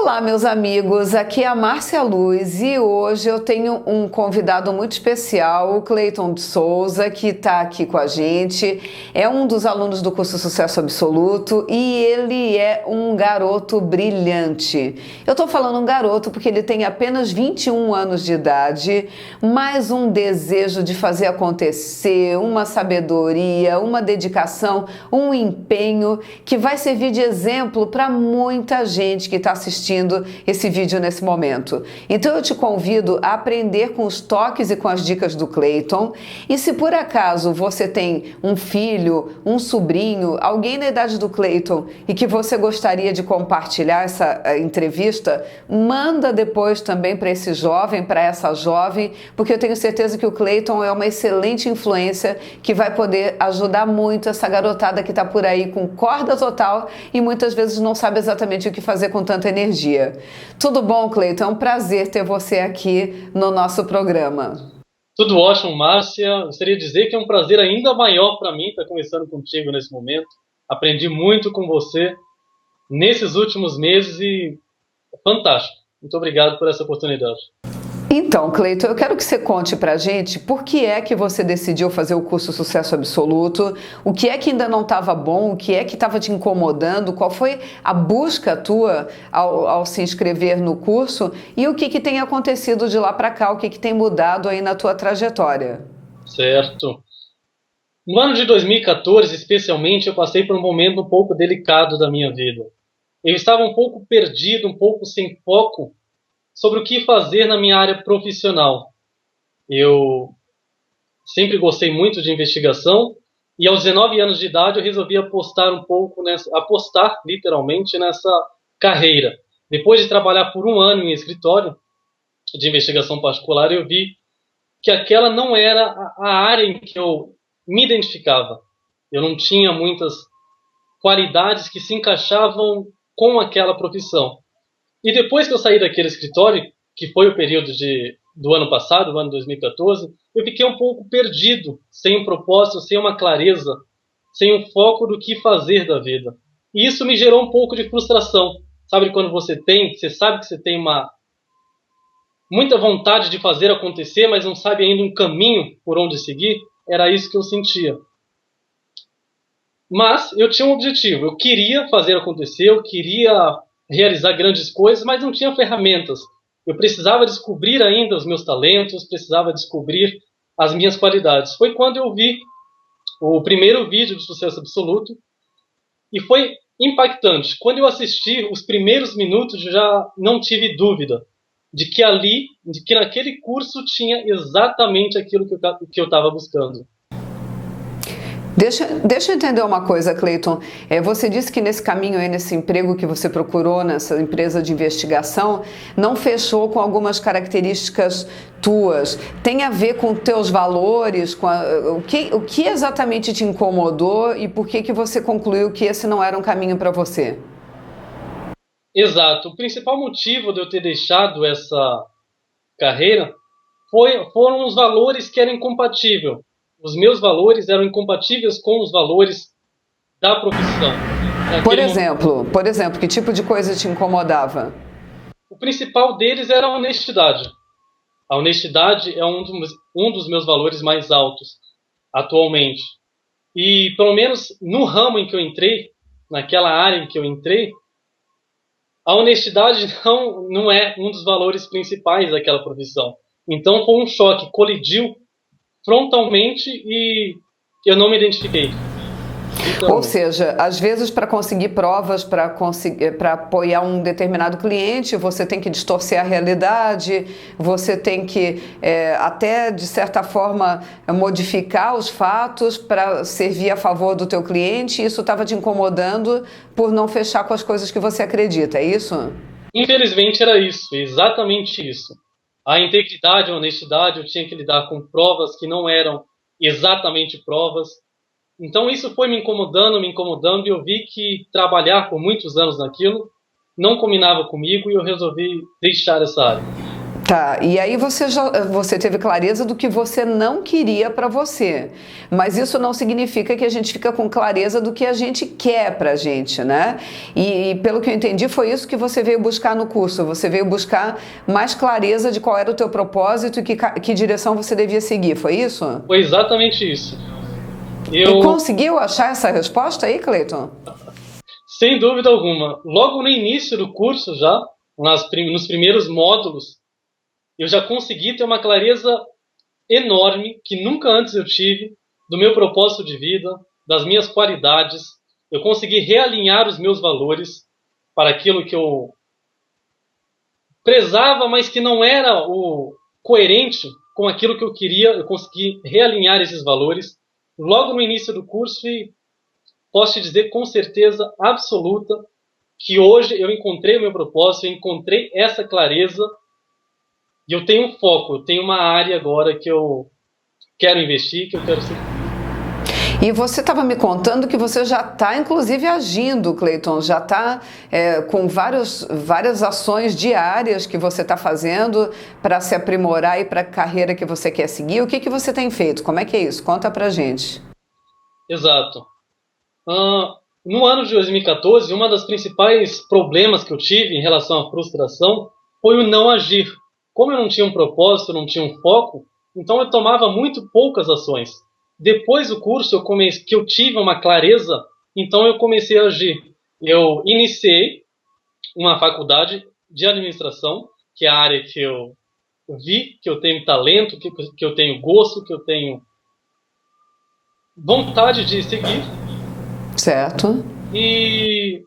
Olá, meus amigos, aqui é a Márcia Luz e hoje eu tenho um convidado muito especial, o Cleiton de Souza, que está aqui com a gente. É um dos alunos do curso Sucesso Absoluto e ele é um garoto brilhante. Eu estou falando um garoto porque ele tem apenas 21 anos de idade, mas um desejo de fazer acontecer, uma sabedoria, uma dedicação, um empenho que vai servir de exemplo para muita gente que está assistindo esse vídeo nesse momento. Então eu te convido a aprender com os toques e com as dicas do Cleiton. E se por acaso você tem um filho, um sobrinho, alguém na idade do Cleiton e que você gostaria de compartilhar essa entrevista, manda depois também para esse jovem, para essa jovem, porque eu tenho certeza que o Cleiton é uma excelente influência que vai poder ajudar muito essa garotada que está por aí com corda total e muitas vezes não sabe exatamente o que fazer com tanta energia. Tudo bom, Cleiton? É um prazer ter você aqui no nosso programa. Tudo ótimo, Márcia. Gostaria de dizer que é um prazer ainda maior para mim estar conversando contigo nesse momento. Aprendi muito com você nesses últimos meses e é fantástico. Muito obrigado por essa oportunidade. Então, Cleiton, eu quero que você conte pra gente por que é que você decidiu fazer o curso Sucesso Absoluto, o que é que ainda não estava bom, o que é que estava te incomodando, qual foi a busca tua ao se inscrever no curso e o que tem acontecido de lá para cá, o que tem mudado aí na tua trajetória. Certo. No ano de 2014, especialmente, eu passei por um momento um pouco delicado da minha vida. Eu estava um pouco perdido, um pouco sem foco sobre o que fazer na minha área profissional. Eu sempre gostei muito de investigação e aos 19 anos de idade eu resolvi apostar literalmente nessa carreira. Depois de trabalhar por um ano em escritório de investigação particular, eu vi que aquela não era a área em que eu me identificava. Eu não tinha muitas qualidades que se encaixavam com aquela profissão. E depois que eu saí daquele escritório, que foi o período do ano passado, o ano 2014, eu fiquei um pouco perdido, sem um propósito, sem uma clareza, sem um foco do que fazer da vida. E isso me gerou um pouco de frustração. Sabe quando você sabe que você tem muita vontade de fazer acontecer, mas não sabe ainda um caminho por onde seguir? Era isso que eu sentia. Mas eu tinha um objetivo, eu queria fazer acontecer, eu queria realizar grandes coisas, mas não tinha ferramentas. Eu precisava descobrir ainda os meus talentos, precisava descobrir as minhas qualidades. Foi quando eu vi o primeiro vídeo de Sucesso Absoluto e foi impactante. Quando eu assisti os primeiros minutos, eu já não tive dúvida de que naquele curso tinha exatamente aquilo que eu estava buscando. Deixa eu entender uma coisa, Cleiton. Você disse que nesse caminho aí, nesse emprego que você procurou nessa empresa de investigação, não fechou com algumas características tuas. Tem a ver com teus valores? O que exatamente te incomodou e por que você concluiu que esse não era um caminho para você? Exato. O principal motivo de eu ter deixado essa carreira foram os valores que eram incompatíveis. Os meus valores eram incompatíveis com os valores da profissão. Por exemplo, que tipo de coisa te incomodava? O principal deles era a honestidade. A honestidade é um dos meus valores mais altos atualmente. E pelo menos no ramo em que eu entrei, naquela área em que eu entrei, a honestidade não é um dos valores principais daquela profissão. Então foi um choque, colidiu frontalmente e eu não me identifiquei. Ou seja, às vezes para conseguir provas, para apoiar um determinado cliente, você tem que distorcer a realidade, você tem que até, de certa forma, modificar os fatos para servir a favor do teu cliente, e isso estava te incomodando por não fechar com as coisas que você acredita, é isso? Infelizmente era isso, exatamente isso. A integridade, a honestidade, eu tinha que lidar com provas que não eram exatamente provas. Então isso foi me incomodando, e eu vi que trabalhar por muitos anos naquilo não combinava comigo e eu resolvi deixar essa área. Tá, e aí você teve clareza do que você não queria para você, mas isso não significa que a gente fica com clareza do que a gente quer pra gente, né? E pelo que eu entendi foi isso que você veio buscar no curso, você veio buscar mais clareza de qual era o teu propósito e que direção você devia seguir, foi isso? Foi exatamente isso. E conseguiu achar essa resposta aí, Cleiton? Sem dúvida alguma. Logo no início do curso já, nos primeiros módulos, eu já consegui ter uma clareza enorme que nunca antes eu tive do meu propósito de vida, das minhas qualidades. Eu consegui realinhar os meus valores para aquilo que eu prezava, mas que não era o coerente com aquilo que eu queria. Eu consegui realinhar esses valores logo no início do curso e posso te dizer com certeza absoluta que hoje eu encontrei o meu propósito, eu encontrei essa clareza e eu tenho um foco, eu tenho uma área agora que eu quero investir, que eu quero seguir. E você estava me contando que você já está, inclusive, agindo, Cleiton, já está com várias ações diárias que você está fazendo para se aprimorar e para a carreira que você quer seguir. O que você tem feito? Como é que é isso? Conta pra gente. Exato. No ano de 2014, um dos principais problemas que eu tive em relação à frustração foi o não agir. Como eu não tinha um propósito, não tinha um foco, então eu tomava muito poucas ações. Depois do curso que eu tive uma clareza, então eu comecei a agir. Eu iniciei uma faculdade de administração, que é a área que eu vi que eu tenho talento, que eu tenho gosto, que eu tenho vontade de seguir. Certo. E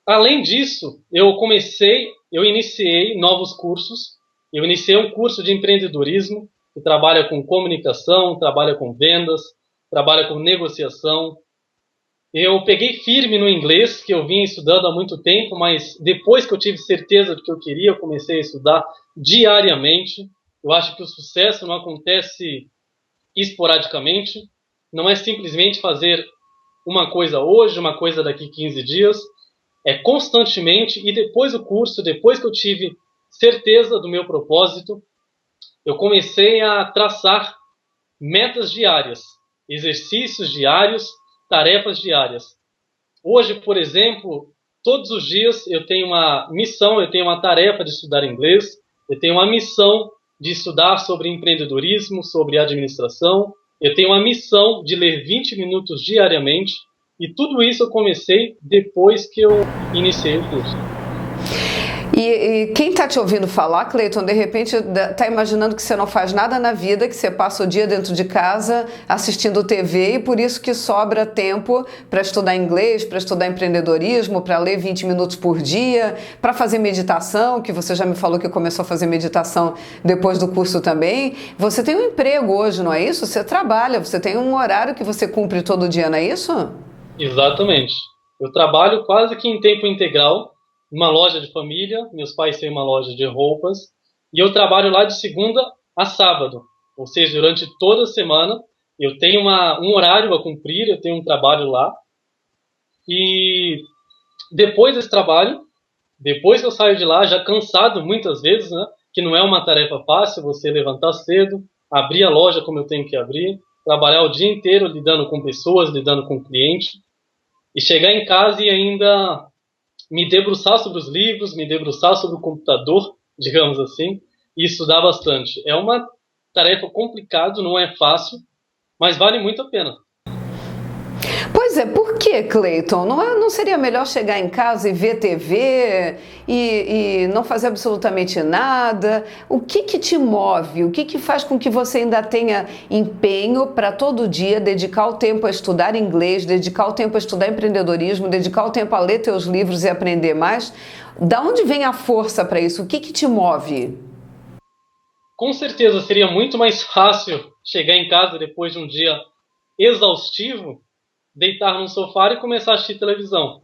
além disso, eu iniciei novos cursos. Eu iniciei um curso de empreendedorismo que trabalha com comunicação, trabalha com vendas, trabalha com negociação. Eu peguei firme no inglês, que eu vinha estudando há muito tempo, mas depois que eu tive certeza do que eu queria, eu comecei a estudar diariamente. Eu acho que o sucesso não acontece esporadicamente, não é simplesmente fazer uma coisa hoje, uma coisa daqui 15 dias, é constantemente. E depois do curso, depois que eu tive certeza do meu propósito, eu comecei a traçar metas diárias, exercícios diários, tarefas diárias. Hoje, por exemplo, todos os dias eu tenho uma missão, eu tenho uma tarefa de estudar inglês, eu tenho uma missão de estudar sobre empreendedorismo, sobre administração, eu tenho uma missão de ler 20 minutos diariamente, e tudo isso eu comecei depois que eu iniciei o curso. E quem está te ouvindo falar, Cleiton, de repente está imaginando que você não faz nada na vida, que você passa o dia dentro de casa assistindo TV e por isso que sobra tempo para estudar inglês, para estudar empreendedorismo, para ler 20 minutos por dia, para fazer meditação, que você já me falou que começou a fazer meditação depois do curso também. Você tem um emprego hoje, não é isso? Você trabalha, você tem um horário que você cumpre todo dia, não é isso? Exatamente. Eu trabalho quase que em tempo integral, uma loja de família, meus pais têm uma loja de roupas, e eu trabalho lá de segunda a sábado, ou seja, durante toda a semana eu tenho um horário a cumprir, eu tenho um trabalho lá, e depois desse trabalho, depois que eu saio de lá, já cansado muitas vezes, né, que não é uma tarefa fácil, você levantar cedo, abrir a loja como eu tenho que abrir, trabalhar o dia inteiro lidando com pessoas, lidando com clientes, e chegar em casa e ainda me debruçar sobre os livros, me debruçar sobre o computador, digamos assim, e estudar bastante. É uma tarefa complicada, não é fácil, mas vale muito a pena. Pois é, por que, Cleiton? Não seria melhor chegar em casa e ver TV e não fazer absolutamente nada? O que te move? O que faz com que você ainda tenha empenho para todo dia dedicar o tempo a estudar inglês, dedicar o tempo a estudar empreendedorismo, dedicar o tempo a ler teus livros e aprender mais? Da onde vem a força para isso? O que te move? Com certeza seria muito mais fácil chegar em casa depois de um dia exaustivo, deitar no sofá e começar a assistir televisão.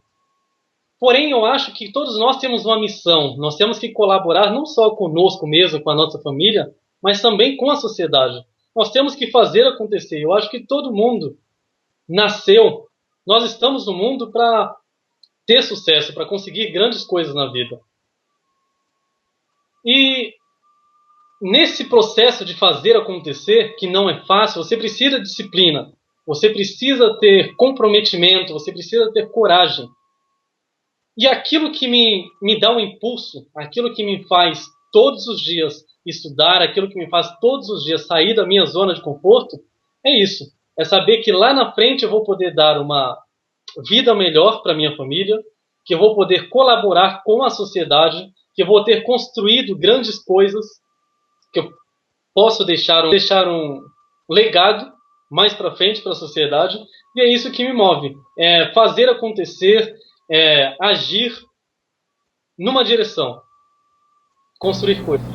Porém, eu acho que todos nós temos uma missão. Nós temos que colaborar não só conosco mesmo, com a nossa família, mas também com a sociedade. Nós temos que fazer acontecer. Eu acho que todo mundo nasceu, nós estamos no mundo para ter sucesso, para conseguir grandes coisas na vida. E nesse processo de fazer acontecer, que não é fácil, você precisa de disciplina, você precisa ter comprometimento, você precisa ter coragem. E aquilo que me dá um impulso, aquilo que me faz todos os dias estudar, aquilo que me faz todos os dias sair da minha zona de conforto, é isso. É saber que lá na frente eu vou poder dar uma vida melhor para minha família, que eu vou poder colaborar com a sociedade, que eu vou ter construído grandes coisas, que eu posso deixar um legado mais para frente para a sociedade, e é isso que me move. É fazer acontecer, agir numa direção, construir coisas.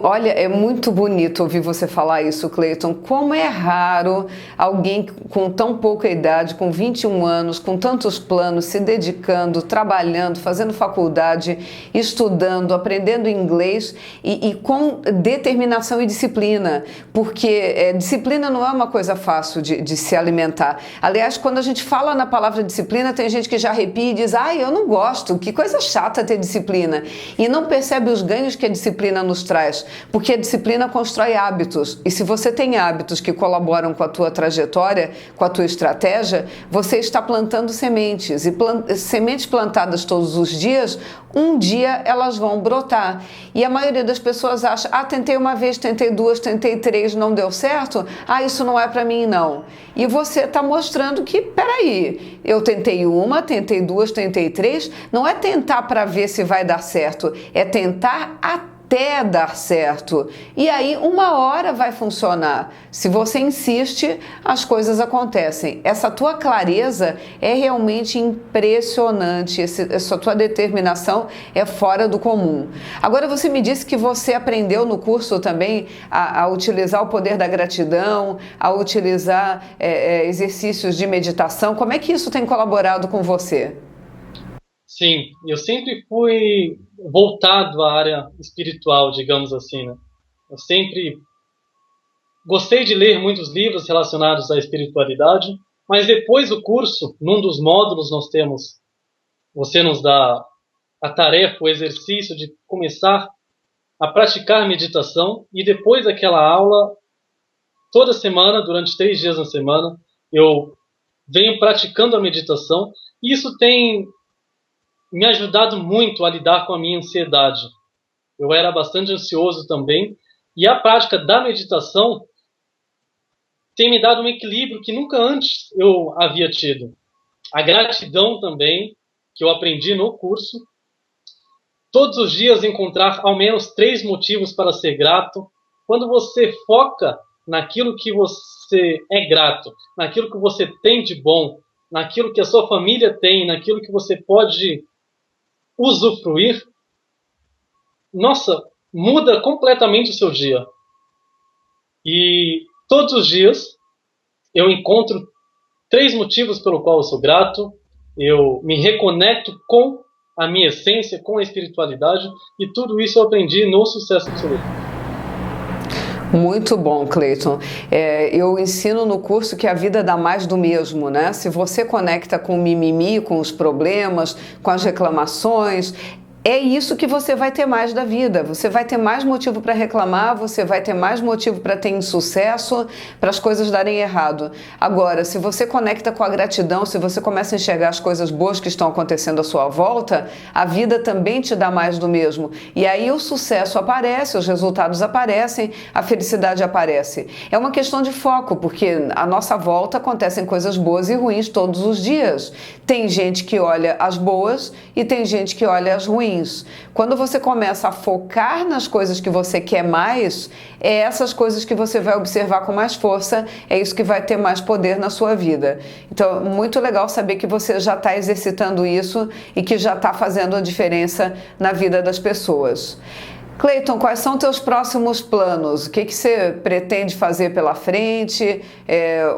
Olha, é muito bonito ouvir você falar isso, Cleiton. Como é raro alguém com tão pouca idade, com 21 anos, com tantos planos, se dedicando, trabalhando, fazendo faculdade, estudando, aprendendo inglês e com determinação e disciplina. Porque disciplina não é uma coisa fácil de se alimentar. Aliás, quando a gente fala na palavra disciplina, tem gente que já arrepia e diz: ai, eu não gosto, que coisa chata ter disciplina. E não percebe os ganhos que a disciplina nos traz, porque a disciplina constrói hábitos, e se você tem hábitos que colaboram com a tua trajetória, com a tua estratégia, você está plantando sementes, e sementes plantadas todos os dias, um dia elas vão brotar. E a maioria das pessoas acha: ah, tentei uma vez, tentei duas, tentei três, não deu certo, ah, isso não é para mim não. E você está mostrando que, peraí, eu tentei uma, tentei duas, tentei três, não é tentar para ver se vai dar certo, é tentar até dar certo. E aí, uma hora vai funcionar. Se você insiste, as coisas acontecem. Essa tua clareza é realmente impressionante. Essa tua determinação é fora do comum. Agora, você me disse que você aprendeu no curso também a utilizar o poder da gratidão, a utilizar exercícios de meditação. Como é que isso tem colaborado com você? Sim, eu sempre fui voltado à área espiritual, digamos assim, né? Eu sempre gostei de ler muitos livros relacionados à espiritualidade, mas depois do curso, num dos módulos você nos dá a tarefa, o exercício de começar a praticar meditação, e depois daquela aula, toda semana, durante 3 dias na semana, eu venho praticando a meditação, e isso tem me ajudado muito a lidar com a minha ansiedade. Eu era bastante ansioso também, e a prática da meditação tem me dado um equilíbrio que nunca antes eu havia tido. A gratidão também, que eu aprendi no curso. Todos os dias encontrar ao menos 3 motivos para ser grato. Quando você foca naquilo que você é grato, naquilo que você tem de bom, naquilo que a sua família tem, naquilo que você pode usufruir, nossa, muda completamente o seu dia. E todos os dias eu encontro 3 motivos pelo qual eu sou grato, eu me reconecto com a minha essência, com a espiritualidade, e tudo isso eu aprendi no Sucesso Absoluto. Muito bom, Cleiton. Eu ensino no curso que a vida dá mais do mesmo, né? Se você conecta com o mimimi, com os problemas, com as reclamações, é isso que você vai ter mais da vida. Você vai ter mais motivo para reclamar, você vai ter mais motivo para ter insucesso, para as coisas darem errado. Agora, se você conecta com a gratidão, se você começa a enxergar as coisas boas que estão acontecendo à sua volta, a vida também te dá mais do mesmo. E aí o sucesso aparece, os resultados aparecem, a felicidade aparece. É uma questão de foco, porque à nossa volta acontecem coisas boas e ruins todos os dias. Tem gente que olha as boas e tem gente que olha as ruins. Quando você começa a focar nas coisas que você quer mais, é essas coisas que você vai observar com mais força, é isso que vai ter mais poder na sua vida. Então, muito legal saber que você já está exercitando isso e que já está fazendo a diferença na vida das pessoas. Cleiton, quais são teus próximos planos? O que você pretende fazer pela frente?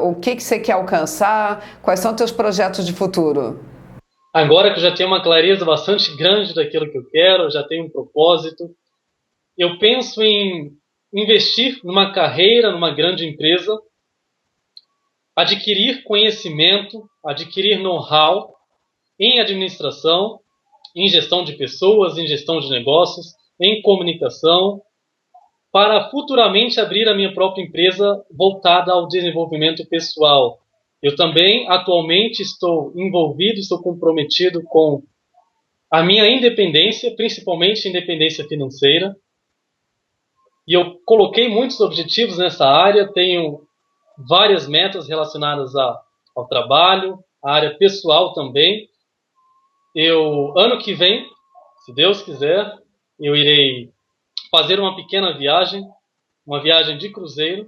O que você quer alcançar? Quais são teus projetos de futuro? Agora que eu já tenho uma clareza bastante grande daquilo que eu quero, já tenho um propósito, eu penso em investir numa carreira, numa grande empresa, adquirir conhecimento, adquirir know-how em administração, em gestão de pessoas, em gestão de negócios, em comunicação, para futuramente abrir a minha própria empresa voltada ao desenvolvimento pessoal. Eu também, atualmente, estou envolvido, estou comprometido com a minha independência, principalmente independência financeira. E eu coloquei muitos objetivos nessa área, tenho várias metas relacionadas ao trabalho, à área pessoal também. Ano que vem, se Deus quiser, eu irei fazer uma pequena viagem, uma viagem de cruzeiro.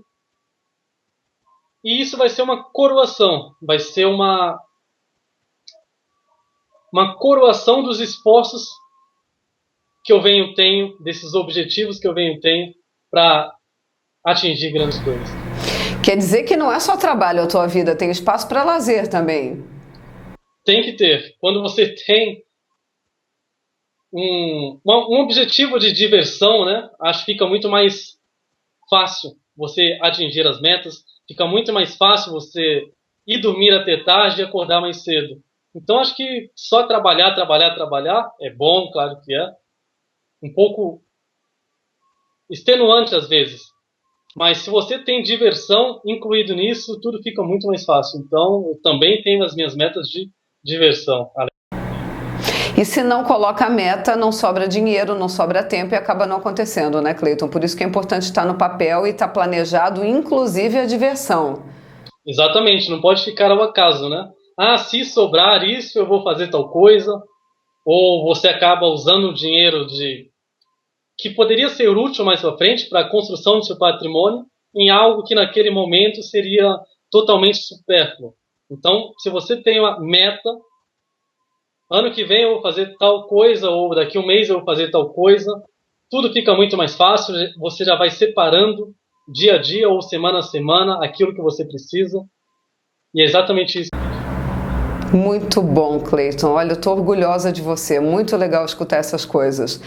E isso vai ser uma coroação, vai ser uma coroação dos esforços que eu tenho, desses objetivos que eu tenho para atingir grandes coisas. Quer dizer que não é só trabalho a tua vida, tem espaço para lazer também. Tem que ter. Quando você tem um objetivo de diversão, né? Acho que fica muito mais fácil você atingir as metas, fica muito mais fácil você ir dormir até tarde e acordar mais cedo. Então acho que só trabalhar é bom, claro que é. Um pouco extenuante às vezes. Mas se você tem diversão incluído nisso, tudo fica muito mais fácil. Então eu também tenho as minhas metas de diversão. E se não coloca a meta, não sobra dinheiro, não sobra tempo e acaba não acontecendo, né, Cleiton? Por isso que é importante estar no papel e estar planejado, inclusive a diversão. Exatamente, não pode ficar ao acaso, né? Ah, se sobrar isso, eu vou fazer tal coisa. Ou você acaba usando o dinheiro que poderia ser útil mais para frente para a construção do seu patrimônio em algo que naquele momento seria totalmente supérfluo. Então, se você tem uma meta, ano que vem eu vou fazer tal coisa, ou daqui a um mês eu vou fazer tal coisa, tudo fica muito mais fácil, você já vai separando dia a dia ou semana a semana aquilo que você precisa, e é exatamente isso. Muito bom, Cleiton. Olha, eu estou orgulhosa de você. Muito legal escutar essas coisas.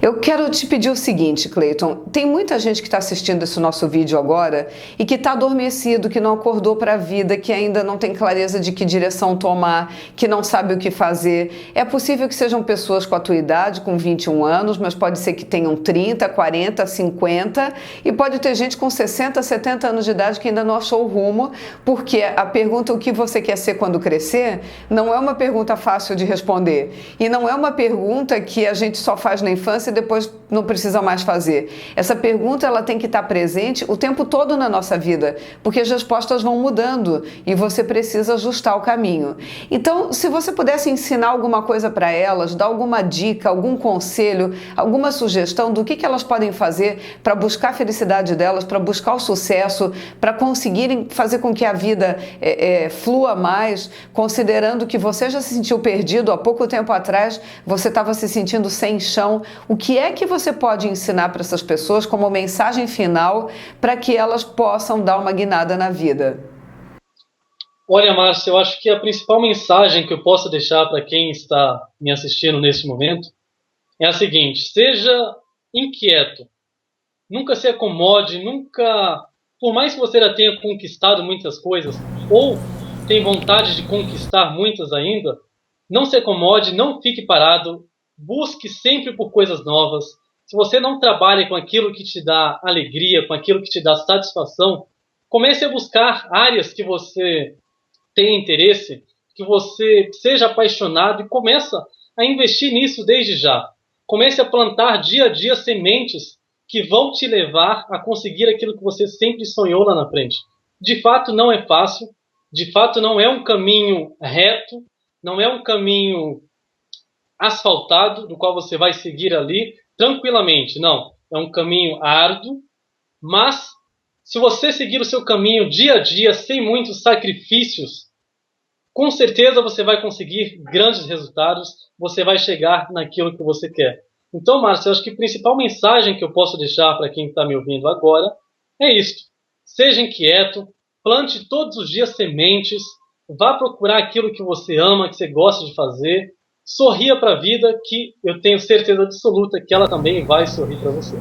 Eu quero te pedir o seguinte, Cleiton. Tem muita gente que está assistindo esse nosso vídeo agora e que está adormecido, que não acordou para a vida, que ainda não tem clareza de que direção tomar, que não sabe o que fazer. É possível que sejam pessoas com a tua idade, com 21 anos, mas pode ser que tenham 30, 40, 50 e pode ter gente com 60, 70 anos de idade que ainda não achou o rumo, porque a pergunta o que você quer ser quando crescer não é uma pergunta fácil de responder e não é uma pergunta que a gente só faz na infância e depois não precisa mais fazer. Essa pergunta ela tem que estar presente o tempo todo na nossa vida, porque as respostas vão mudando e você precisa ajustar o caminho. Então, se você pudesse ensinar alguma coisa para elas, dar alguma dica, algum conselho, alguma sugestão do que elas podem fazer para buscar a felicidade delas, para buscar o sucesso, para conseguirem fazer com que a vida flua mais, considerando que você já se sentiu perdido há pouco tempo atrás, você estava se sentindo sem chão. O que é que você pode ensinar para essas pessoas como mensagem final para que elas possam dar uma guinada na vida? Olha, Márcia, eu acho que a principal mensagem que eu posso deixar para quem está me assistindo nesse momento é a seguinte: seja inquieto, nunca se acomode, nunca, por mais que você já tenha conquistado muitas coisas, ou tem vontade de conquistar muitas ainda, não se acomode, não fique parado, busque sempre por coisas novas. Se você não trabalha com aquilo que te dá alegria, com aquilo que te dá satisfação, comece a buscar áreas que você tem interesse, que você seja apaixonado e começa a investir nisso desde já. Comece a plantar dia a dia sementes que vão te levar a conseguir aquilo que você sempre sonhou lá na frente. De fato, não é fácil. De fato, não é um caminho reto, não é um caminho asfaltado, do qual você vai seguir ali tranquilamente. Não, é um caminho árduo, mas se você seguir o seu caminho dia a dia, sem muitos sacrifícios, com certeza você vai conseguir grandes resultados, você vai chegar naquilo que você quer. Então, Márcio, eu acho que a principal mensagem que eu posso deixar para quem está me ouvindo agora é isso. Seja inquieto, plante todos os dias sementes, vá procurar aquilo que você ama, que você gosta de fazer, sorria para a vida, que eu tenho certeza absoluta que ela também vai sorrir para você.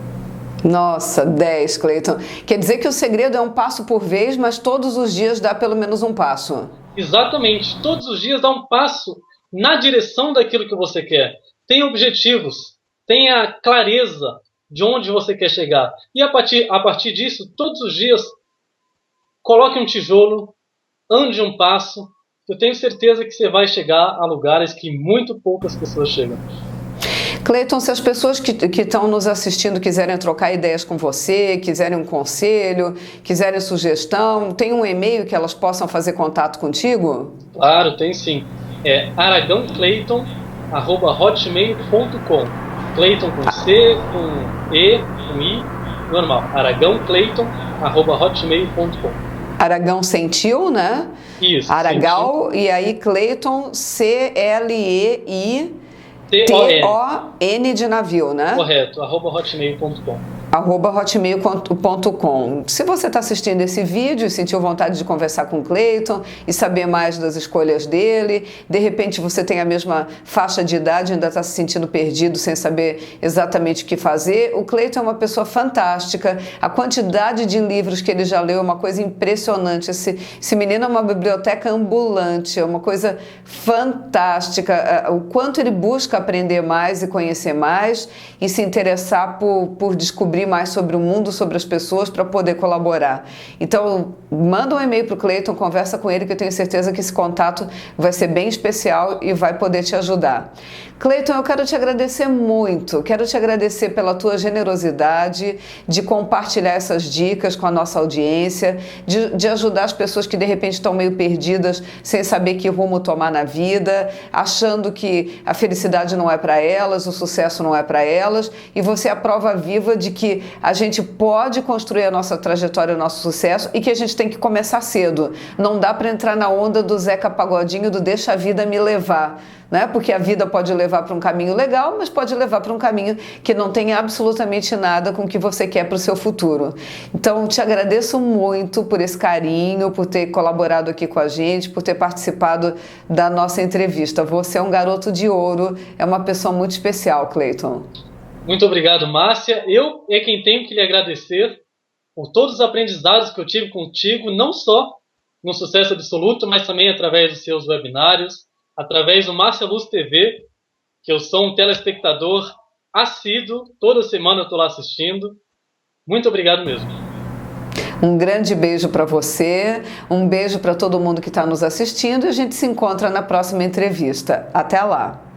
Nossa, 10, Cleiton. Quer dizer que o segredo é um passo por vez, mas todos os dias dá pelo menos um passo. Exatamente, todos os dias dá um passo na direção daquilo que você quer. Tenha objetivos, tenha clareza de onde você quer chegar. E a partir disso, todos os dias, coloque um tijolo, ande um passo. Eu tenho certeza que você vai chegar a lugares que muito poucas pessoas chegam. Cleiton, se as pessoas que estão nos assistindo quiserem trocar ideias com você, quiserem um conselho, quiserem sugestão, tem um e-mail que elas possam fazer contato contigo? Claro, tem sim. É aragãocleiton@hotmail.com. Cleiton com C, com E, com I, normal. aragãocleiton@hotmail.com. Aragão Sentiu, né? Isso. Aragal, sentiu. e aí Cleiton, CLEITON de navio, né? Correto, @hotmail.com. @hotmail.com. Se você está assistindo esse vídeo e sentiu vontade de conversar com o Cleiton e saber mais das escolhas dele, de repente você tem a mesma faixa de idade e ainda está se sentindo perdido sem saber exatamente o que fazer, o Cleiton é uma pessoa fantástica. A quantidade de livros que ele já leu é uma coisa impressionante. Esse menino é uma biblioteca ambulante, é uma coisa fantástica. O quanto ele busca aprender mais e conhecer mais e se interessar por descobrir mais sobre o mundo, sobre as pessoas, para poder colaborar. Então, manda um e-mail para o Cleiton, conversa com ele, que eu tenho certeza que esse contato vai ser bem especial e vai poder te ajudar. Cleiton, eu quero te agradecer muito, quero te agradecer pela tua generosidade de compartilhar essas dicas com a nossa audiência, de ajudar as pessoas que de repente estão meio perdidas, sem saber que rumo tomar na vida, achando que a felicidade não é para elas, o sucesso não é para elas, e você é a prova viva de que a gente pode construir a nossa trajetória, o nosso sucesso, e que a gente tem que começar cedo. Não dá para entrar na onda do Zeca Pagodinho, do deixa a vida me levar, né? Porque a vida pode levar para um caminho legal, mas pode levar para um caminho que não tem absolutamente nada com o que você quer para o seu futuro. Então, te agradeço muito por esse carinho, por ter colaborado aqui com a gente, por ter participado da nossa entrevista. Você é um garoto de ouro, é uma pessoa muito especial, Cleiton. Muito obrigado, Márcia. Eu é quem tenho que lhe agradecer por todos os aprendizados que eu tive contigo, não só no Sucesso Absoluto, mas também através dos seus webinários, através do Márcia Luz TV, que eu sou um telespectador assíduo, toda semana eu estou lá assistindo. Muito obrigado mesmo. Um grande beijo para você, um beijo para todo mundo que está nos assistindo e a gente se encontra na próxima entrevista. Até lá!